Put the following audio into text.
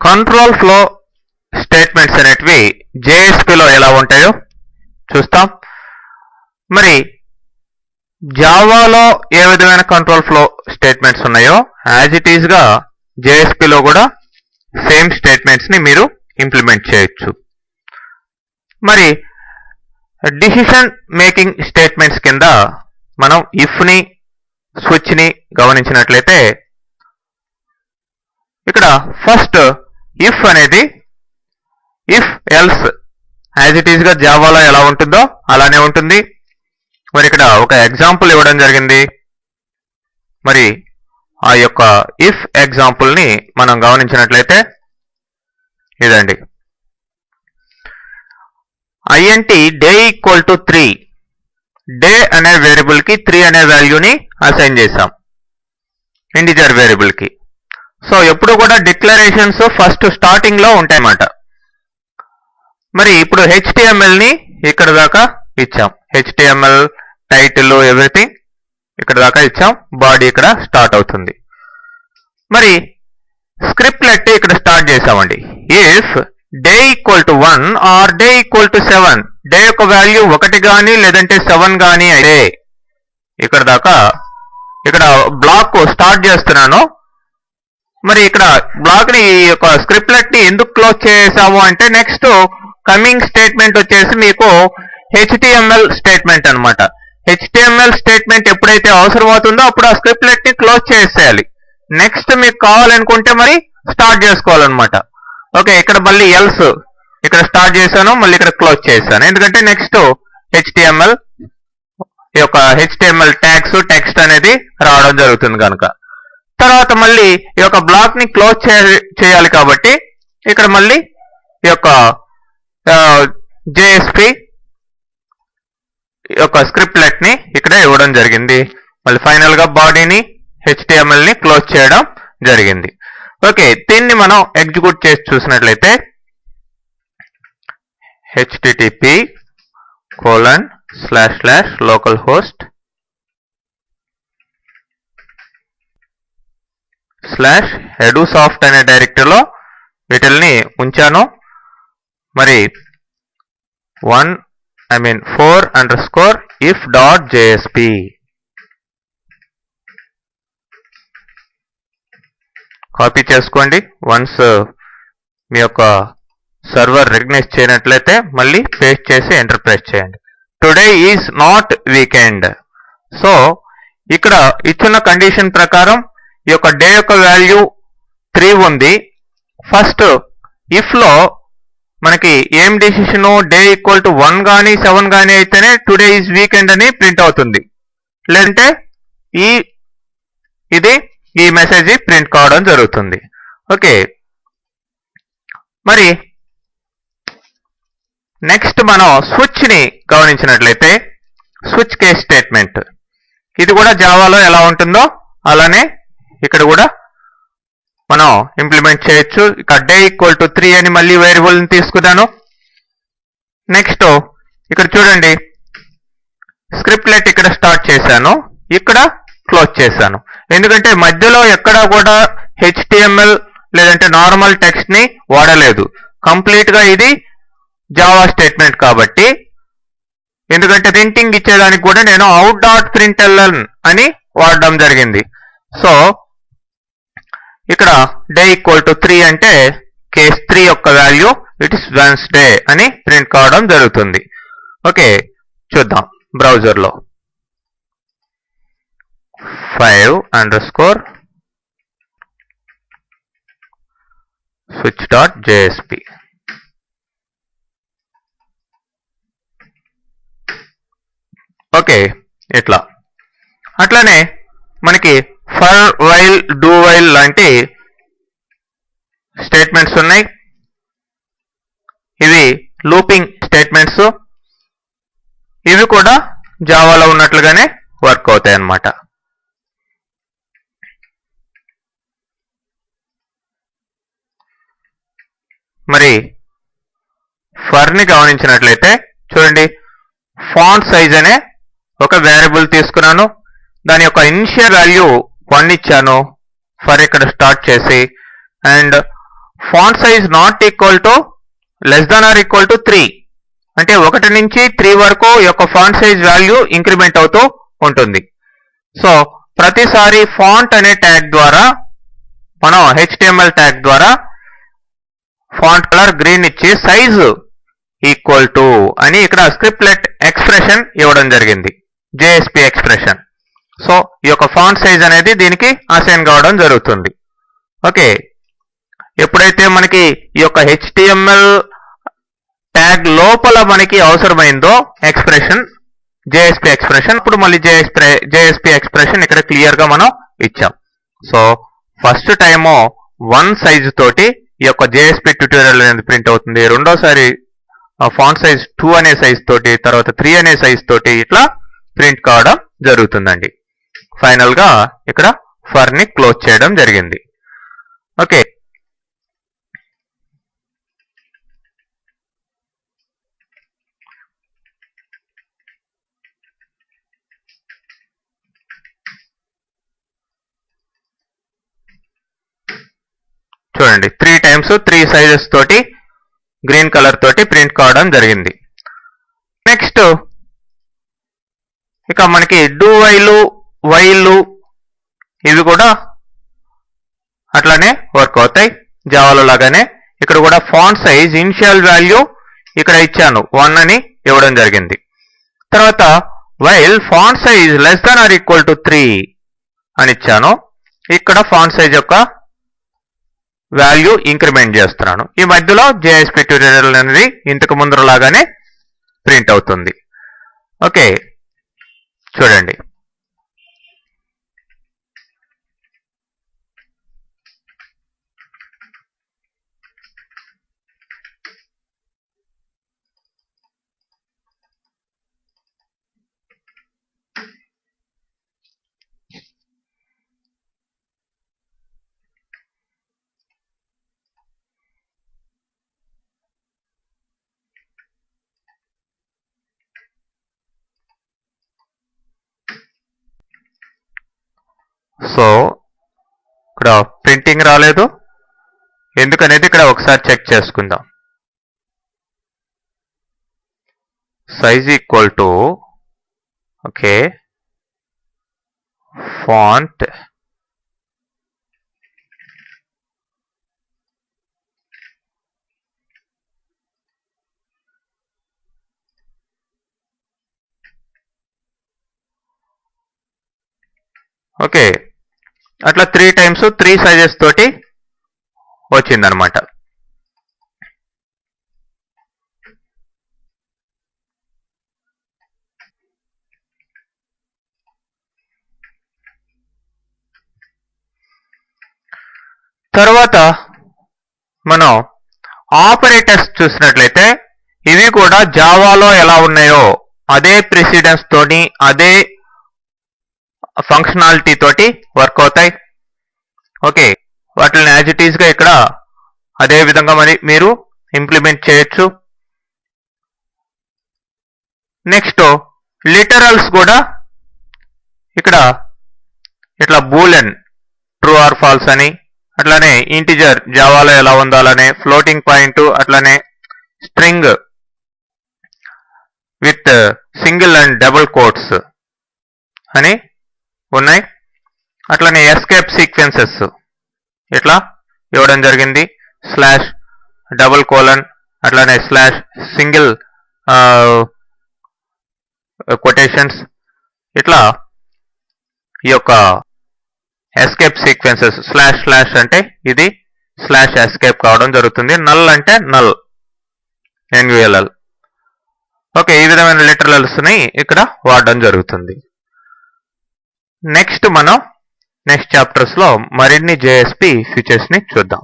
Control flow statements అనేటివి జేఎస్పీలో ఎలా ఉంటాయో చూస్తాం. మరి జావాలో ఏ విధమైన కంట్రోల్ ఫ్లో స్టేట్మెంట్స్ ఉన్నాయో యాజ్ ఇట్ ఈజ్ గా జేఎస్పీలో కూడా సేమ్ స్టేట్మెంట్స్ ని మీరు ఇంప్లిమెంట్ చేయొచ్చు. మరి డిసిషన్ మేకింగ్ స్టేట్మెంట్స్ కింద మనం ఇఫ్ ని స్విచ్ ని గమనించినట్లయితే ఇక్కడ ఫస్ట్ ఇఫ్ అనేది if else as it is గా జావాలో ఎలా ఉంటుందో అలానే ఉంటుంది. మరి ఇక్కడ ఒక ఎగ్జాంపుల్ ఇవ్వడం జరిగింది. మరి ఆ యొక్క ఇఫ్ ఎగ్జాంపుల్ ని మనం గమనించినట్లయితే ఇదండి, INT day equal to 3, day అనే వేరియబుల్ కి 3 అనే వాల్యూని అసైన్ చేశాం ఇంటిజర్ వేరియబుల్ కి. సో ఎప్పుడు కూడా డిక్లరేషన్స్ ఫస్ట్ స్టార్టింగ్ లో ఉంటాయన్నమాట. మరి ఇప్పుడు HTML ని ఇక్కడ దాకా ఇచ్చాం, HTML టైటిల్ ఎవ్రీథింగ్ ఇక్కడ దాకా ఇచ్చాం, బాడీ ఇక్కడ స్టార్ట్ అవుతుంది. మరి స్క్రిప్ట్లెట్ ఇక్కడ స్టార్ట్ చేసామండి. If day equal to 1 or day equal to 7, day యొక్క వాల్యూ 1 కానీ లేదంటే 7 కానీ అయితే ఇక్కడ దాకా ఇక్కడ బ్లాక్ స్టార్ట్ చేస్తున్నాను. మరి ఇక్కడ బ్లాక్ ని ఈ యొక్క స్క్రిప్ట్లెట్ ని ఎందుకు క్లోజ్ చేసాము అంటే నెక్స్ట్ కమింగ్ స్టేట్మెంట్ వచ్చేసి మీకు HTML స్టేట్మెంట్ అన్నమాట. HTML స్టేట్మెంట్ ఎప్పుడైతే అవసరం అవుతుందో అప్పుడు ఆ స్క్రిప్ట్లెట్ ని క్లోజ్ చేసేయాలి. నెక్స్ట్ మీకు కావాలనుకుంటే మరి స్టార్ట్ చేసుకోవాలన్నమాట. ఓకే, ఇక్కడ మళ్ళీ ఎల్స్ ఇక్కడ స్టార్ట్ చేశాను, మళ్ళీ ఇక్కడ క్లోజ్ చేశాను. ఎందుకంటే నెక్స్ట్ HTML యొక్క HTML ట్యాగ్స్ టెక్స్ట్ అనేది రావడం జరుగుతుంది కనుక. తర్వాత మళ్ళీ ఈ యొక్క బ్లాక్ ని క్లోజ్ చేయాలి కాబట్టి ఇక్కడ మళ్ళీ ఈ యొక్క JSP యొక్క స్క్రిప్ట్లెట్ ని ఇక్కడ ఇవ్వడం జరిగింది. మళ్ళీ ఫైనల్ గా బాడీని HTML ని క్లోజ్ చేయడం జరిగింది. ఓకే, దీన్ని మనం ఎగ్జిక్యూట్ చేసి చూసినట్లయితే http://localhost/edusoft అనే డైరెక్టరీలో వీటిల్ని ఉంచాను. మరి 4_if.jsp కాపీ చేసుకోండి. వన్స్ మీ యొక్క సర్వర్ రికగ్నైజ్ చేయనట్లయితే మళ్ళీ పేస్ట్ చేసి ఎంటర్ ప్రెస్ చేయండి. Today is not weekend. So ఇక్కడ ఇచ్చిన కండిషన్ ప్రకారం ఈ యొక్క డే యొక్క వాల్యూ 3 ఉంది. ఫస్ట్ ఇఫ్ లో మనకి ఏం డెసిషన్ డే ఈక్వల్ టు 1 కానీ 7 కానీ అయితేనే టుడే ఈజ్ వీకెండ్ అని ప్రింట్ అవుతుంది, లేదంటే ఈ మెసేజ్ ప్రింట్ కావడం జరుగుతుంది. ఓకే, మరి నెక్స్ట్ మనం స్విచ్ ని గమనించినట్లయితే స్విచ్ కేస్ స్టేట్మెంట్ ఇది కూడా జావాలో ఎలా ఉంటుందో అలానే ఇక్కడ కూడా మనం ఇంప్లిమెంట్ చేయొచ్చు. ఇక్కడ డే ఈక్వల్ టు 3 అని మళ్ళీ వేరియబుల్ ని తీసుకున్నాను. నెక్స్ట్ ఇక్కడ చూడండి, స్క్రిప్ట్లెట్ ఇక్కడ స్టార్ట్ చేశాను, ఇక్కడ క్లోజ్ చేశాను. ఎందుకంటే మధ్యలో ఎక్కడా కూడా HTML లేదంటే నార్మల్ టెక్స్ట్ ని వాడలేదు. కంప్లీట్ గా ఇది జావా స్టేట్మెంట్ కాబట్టి, ఎందుకంటే ప్రింటింగ్ ఇచ్చేదానికి కూడా నేను out.println అని వాడడం జరిగింది. సో ఇక్కడ డే ఈక్వల్ టు 3 అంటే కేస్ 3 యొక్క వాల్యూ ఇట్ ఇస్ వెన్స్డే అని ప్రింట్ కావడం జరుగుతుంది. ఓకే, చూద్దాం బ్రౌజర్ లో 5_switch.jsp. ఓకే, ఇట్లా అట్లానే మనకి ఫర్ వైల్ డూ వైల్ లాంటి స్టేట్మెంట్స్ ఉన్నాయి. ఇవి లూపింగ్ స్టేట్మెంట్స్, ఇవి కూడా జావాలో ఉన్నట్లుగానే వర్క్ అవుతాయి అన్నమాట. మరి ఫర్ ని గమనించినట్లయితే చూడండి, ఫాంట్ సైజ్ అనే ఒక వేరియబుల్ తీసుకున్నాను, దాని యొక్క ఇనిషియల్ వాల్యూ 1 ఇచ్చాను ఫర్ ఇక్కడ స్టార్ట్ చేసి, and font size not equal to less than or equal to 3 అంటే 1 నుంచి 3 వరకు ఈ యొక్క ఫాంట్ సైజ్ వాల్యూ ఇంక్రిమెంట్ అవుతూ ఉంటుంది. సో ప్రతిసారి ఫాంట్ అనే ట్యాగ్ ద్వారా మనం HTML ట్యాగ్ ద్వారా ఫాంట్ కలర్ గ్రీన్ ఇచ్చి సైజు ఈక్వల్ టు అని ఇక్కడ స్క్రిప్ట్లెట్ ఎక్స్ప్రెషన్ ఇవ్వడం జరిగింది, JSP ఎక్స్ప్రెషన్. సో ఈ యొక్క ఫాంట్ సైజ్ అనేది దీనికి అసైన్ కావడం జరుగుతుంది. ఓకే, ఎప్పుడైతే మనకి ఈ యొక్క HTML ట్యాగ్ లోపల మనకి అవసరమైందో ఎక్స్ప్రెషన్ JSP ఎక్స్ప్రెషన్, ఇప్పుడు మళ్ళీ JSP ఎక్స్ప్రెషన్ ఇక్కడ క్లియర్ గా మనం ఇచ్చాం. సో ఫస్ట్ టైము 1 సైజు తోటి ఈ యొక్క JSP ట్యూటోరియల్ అనేది ప్రింట్ అవుతుంది. రెండోసారి ఫాంట్ సైజ్ 2 అనే సైజ్ తోటి, తర్వాత 3 అనే సైజ్ తోటి ఇట్లా ప్రింట్ కావడం జరుగుతుందండి. ఫైనల్ గా ఇక్కడ ఫర్ ని క్లోజ్ చేయడం జరిగింది. ఓకే, చూడండి 3 టైమ్స్ 3 సైజెస్ తోటి గ్రీన్ కలర్ తోటి ప్రింట్ కావడం జరిగింది. నెక్స్ట్ ఇక మనకి డూ వైలు ఇవి కూడా అట్లానే వర్క్ అవుతాయి జావాలో లాగానే. ఇక్కడ కూడా ఫాంట్ సైజ్ ఇనిషియల్ వాల్యూ ఇక్కడ ఇచ్చాను 1 అని ఇవ్వడం జరిగింది. తర్వాత while font size less than or equal to 3 అని ఇచ్చాను. ఇక్కడ ఫాంట్ సైజ్ యొక్క వాల్యూ ఇంక్రిమెంట్ చేస్తున్నాను. ఈ మధ్యలో JSP ట్యూటోరియల్ అనేది ఇంతకు ముందు లాగానే ప్రింట్ అవుతుంది. ఓకే, చూడండి సో ఇక్కడ ప్రింటింగ్ రాలేదు ఎందుకనేది ఇక్కడ ఒకసారి చెక్ చేసుకుందాం. Size equal to okay font okay అట్లా 3 టైమ్స్ 3 సైజెస్ తోటి వచ్చిందనమాట. తర్వాత మనం ఆపరేటర్స్ చూసినట్లయితే ఇవి కూడా జావాలో ఎలా ఉన్నాయో అదే ప్రెసిడెన్స్ తోని అదే ఫంక్షనాలిటీ తోటి వర్క్ అవుతాయి. ఓకే, వాటిని యాజ్ ఇట్ ఈస్ గా ఇక్కడ అదే విధంగా మరి మీరు ఇంప్లిమెంట్ చేయొచ్చు. నెక్స్ట్ లిటరల్స్ కూడా ఇక్కడ ఇట్లా బూలెన్ ట్రూ ఆర్ ఫాల్స్ అని, అట్లానే ఇంటిజర్ జావాలో ఎలా ఉండాలనే, ఫ్లోటింగ్ పాయింట్, అట్లానే string with single and double quotes అని ఉన్నాయి. అట్లనే ఎస్కేప్ సీక్వెన్సెస్ ఇట్లా ఇవ్వడం జరిగింది. స్లాష్ డబుల్ కోలన్ అట్లానే స్లాష్ సింగిల్ కొటేషన్స్ ఇట్లా ఈ యొక్క ఎస్కేప్ సీక్వెన్సెస్ స్లాష్ స్లాష్ అంటే ఇది స్లాష్ ఎస్కేప్ కావడం జరుగుతుంది. నల్ అంటే నల్ NULL. ఓకే, ఈ విధమైన లిటరల్స్ ని ఇక్కడ వాడడం జరుగుతుంది. నెక్స్ట్ మనం నెక్స్ట్ చాప్టర్స్ లో మరిన్ని JSP ఫీచర్స్ ని చూద్దాం.